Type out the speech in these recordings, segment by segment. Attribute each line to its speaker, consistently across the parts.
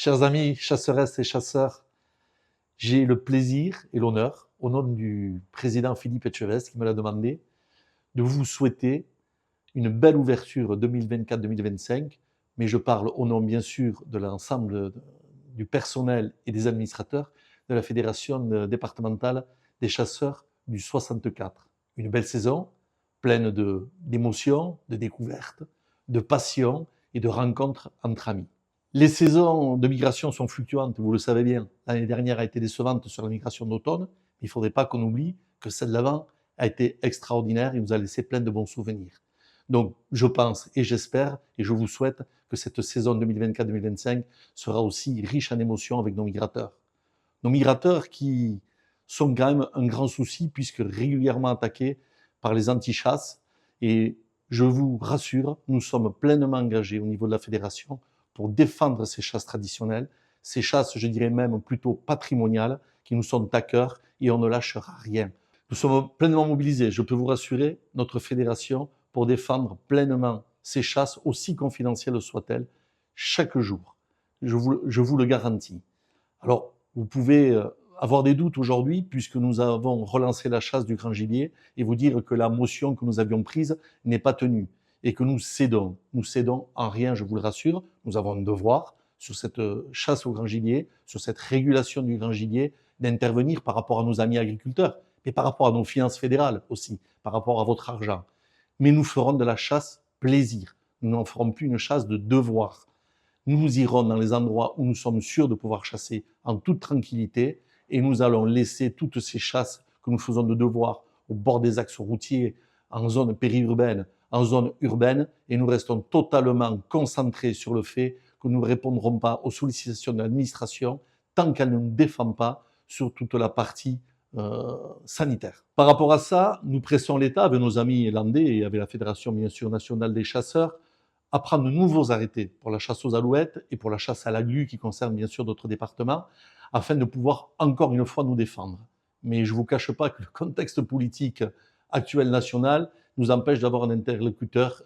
Speaker 1: Chers amis chasseresses et chasseurs, j'ai le plaisir et l'honneur, au nom du président Philippe Etchebest qui me l'a demandé, de vous souhaiter une belle ouverture 2024-2025, mais je parle au nom bien sûr de l'ensemble du personnel et des administrateurs de la Fédération départementale des chasseurs du 64. Une belle saison, pleine d'émotions, de découvertes, de passion et de rencontres entre amis. Les saisons de migration sont fluctuantes, vous le savez bien. L'année dernière a été décevante sur la migration d'automne, mais il ne faudrait pas qu'on oublie que celle d'avant a été extraordinaire et nous a laissé plein de bons souvenirs. Donc, je pense et j'espère et je vous souhaite que cette saison 2024-2025 sera aussi riche en émotions avec nos migrateurs. Nos migrateurs qui sont quand même un grand souci puisque régulièrement attaqués par les anti-chasses. Et je vous rassure, nous sommes pleinement engagés au niveau de la fédération pour défendre ces chasses traditionnelles, ces chasses, je dirais même plutôt patrimoniales, qui nous sont à cœur et on ne lâchera rien. Nous sommes pleinement mobilisés, je peux vous rassurer, notre fédération, pour défendre pleinement ces chasses, aussi confidentielles soient-elles, chaque jour. Je vous le garantis. Alors, vous pouvez avoir des doutes aujourd'hui, puisque nous avons relancé la chasse du grand gibier, et vous dire que la motion que nous avions prise n'est pas tenue, et que nous cédons. Nous cédons en rien, je vous le rassure. Nous avons un devoir sur cette chasse au grand gibier, sur cette régulation du grand gibier, d'intervenir par rapport à nos amis agriculteurs, mais par rapport à nos finances fédérales aussi, par rapport à votre argent. Mais nous ferons de la chasse plaisir. Nous n'en ferons plus une chasse de devoir. Nous irons dans les endroits où nous sommes sûrs de pouvoir chasser en toute tranquillité et nous allons laisser toutes ces chasses que nous faisons de devoir au bord des axes routiers, en zone périurbaine, en zone urbaine, et nous restons totalement concentrés sur le fait que nous ne répondrons pas aux sollicitations de l'administration tant qu'elle ne nous défend pas sur toute la partie sanitaire. Par rapport à ça, nous pressons l'État avec nos amis landais et avec la Fédération bien sûr nationale des chasseurs à prendre de nouveaux arrêtés pour la chasse aux alouettes et pour la chasse à la glu qui concerne bien sûr d'autres départements, afin de pouvoir encore une fois nous défendre. Mais je ne vous cache pas que le contexte politique actuel national nous empêche d'avoir un interlocuteur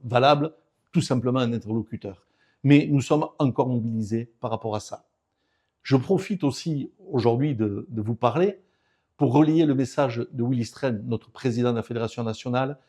Speaker 1: valable, tout simplement un interlocuteur. Mais nous sommes encore mobilisés par rapport à ça. Je profite aussi aujourd'hui de vous parler pour relayer le message de Willy Stren, notre président de la Fédération nationale,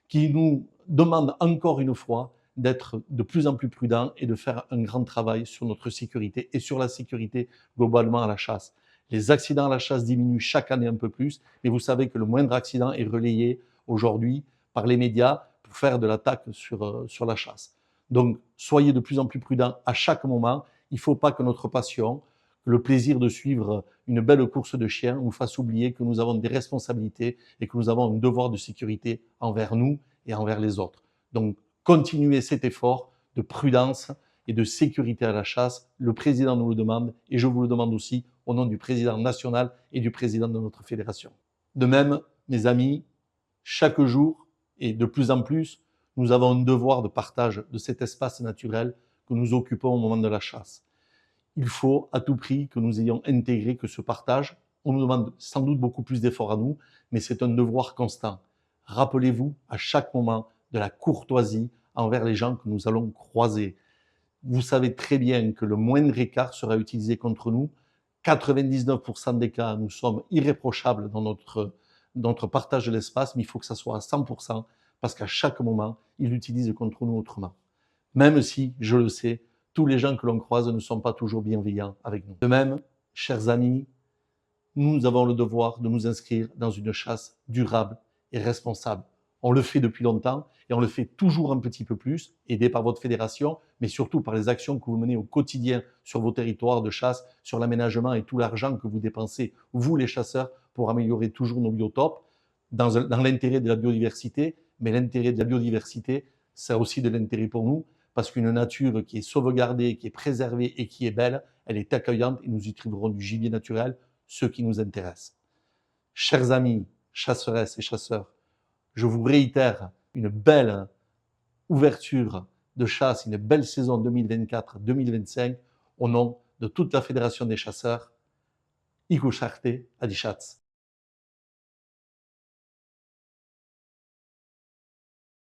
Speaker 1: qui nous demande encore une fois d'être de plus en plus prudents et de faire un grand travail sur notre sécurité et sur la sécurité globalement à la chasse. Les accidents à la chasse diminuent chaque année un peu plus, mais vous savez que le moindre accident est relayé aujourd'hui par les médias pour faire de l'attaque sur la chasse. Donc, soyez de plus en plus prudents à chaque moment. Il ne faut pas que notre passion, que le plaisir de suivre une belle course de chiens nous fasse oublier que nous avons des responsabilités et que nous avons un devoir de sécurité envers nous et envers les autres. Donc, continuez cet effort de prudence et de sécurité à la chasse. Le président nous le demande et je vous le demande aussi au nom du président national et du président de notre fédération. De même, mes amis, chaque jour et de plus en plus, nous avons un devoir de partage de cet espace naturel que nous occupons au moment de la chasse. Il faut à tout prix que nous ayons intégré que ce partage, on nous demande sans doute beaucoup plus d'efforts à nous, mais c'est un devoir constant. Rappelez-vous à chaque moment de la courtoisie envers les gens que nous allons croiser. Vous savez très bien que le moindre écart sera utilisé contre nous. 99% des cas, nous sommes irréprochables dans notre partage de l'espace, mais il faut que ça soit à 100% parce qu'à chaque moment, ils l'utilisent contre nous autrement. Même si, je le sais, tous les gens que l'on croise ne sont pas toujours bienveillants avec nous. De même, chers amis, nous avons le devoir de nous inscrire dans une chasse durable et responsable. On le fait depuis longtemps et on le fait toujours un petit peu plus, aidé par votre fédération, mais surtout par les actions que vous menez au quotidien sur vos territoires de chasse, sur l'aménagement et tout l'argent que vous dépensez, vous les chasseurs, pour améliorer toujours nos biotopes, dans l'intérêt de la biodiversité. Mais l'intérêt de la biodiversité, c'est aussi de l'intérêt pour nous, parce qu'une nature qui est sauvegardée, qui est préservée et qui est belle, elle est accueillante et nous y trouverons du gibier naturel, ce qui nous intéresse. Chers amis, chasseresses et chasseurs, je vous réitère une belle ouverture de chasse, une belle saison 2024-2025 au nom de toute la Fédération des chasseurs. Ikusharte Adichatz.